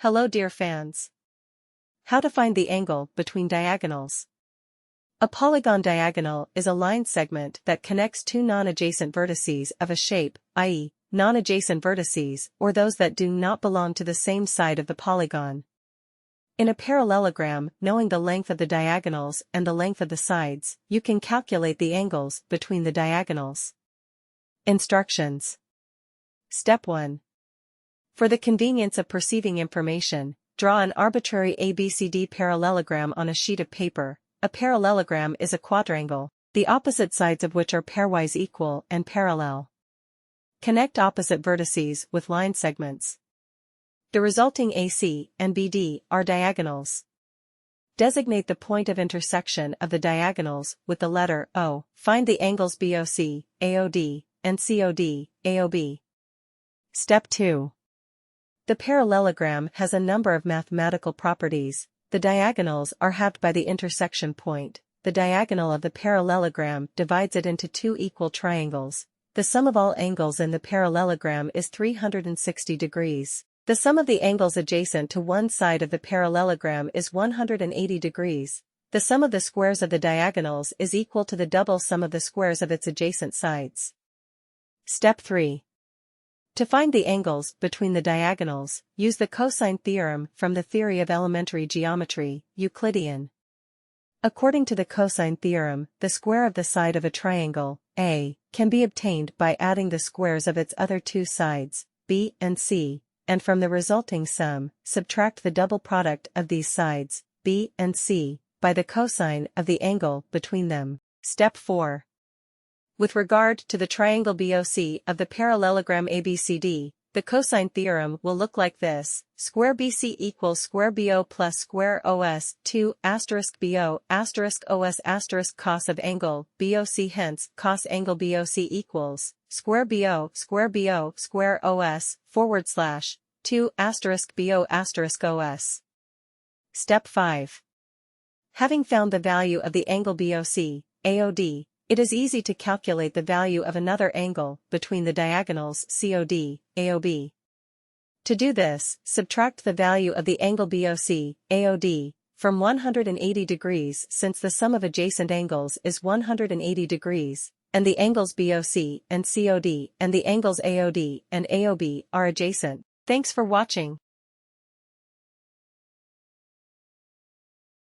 Hello dear fans. How to find the angle between diagonals. A polygon diagonal is a line segment that connects two non-adjacent vertices of a shape, i.e., non-adjacent vertices or those that do not belong to the same side of the polygon. In a parallelogram, knowing the length of the diagonals and the length of the sides, you can calculate the angles between the diagonals. Instructions. Step 1. For the convenience of perceiving information, draw an arbitrary ABCD parallelogram on a sheet of paper. A parallelogram is a quadrangle, the opposite sides of which are pairwise equal and parallel. Connect opposite vertices with line segments. The resulting AC and BD are diagonals. Designate the point of intersection of the diagonals with the letter O. Find the angles BOC, AOD, and COD, AOB. Step 2. The parallelogram has a number of mathematical properties. The diagonals are halved by the intersection point. The diagonal of the parallelogram divides it into two equal triangles. The sum of all angles in the parallelogram is 360 degrees. The sum of the angles adjacent to one side of the parallelogram is 180 degrees. The sum of the squares of the diagonals is equal to the double sum of the squares of its adjacent sides. Step 3. To find the angles between the diagonals, use the cosine theorem from the theory of elementary geometry, Euclidean. According to the cosine theorem, the square of the side of a triangle, A, can be obtained by adding the squares of its other two sides, B and C, and from the resulting sum, subtract the double product of these sides, B and C, by the cosine of the angle between them. Step 4. With regard to the triangle BOC of the parallelogram ABCD, the cosine theorem will look like this: square BC equals square BO plus square OS 2 asterisk BO asterisk OS asterisk cos of angle BOC. Hence, cos angle BOC equals square BO square OS / 2 asterisk BO asterisk OS. Step 5. Having found the value of the angle BOC, AOD, it is easy to calculate the value of another angle between the diagonals COD, AOB. To do this, subtract the value of the angle BOC, AOD, from 180 degrees since the sum of adjacent angles is 180 degrees, and the angles BOC and COD and the angles AOD and AOB are adjacent. Thanks for watching.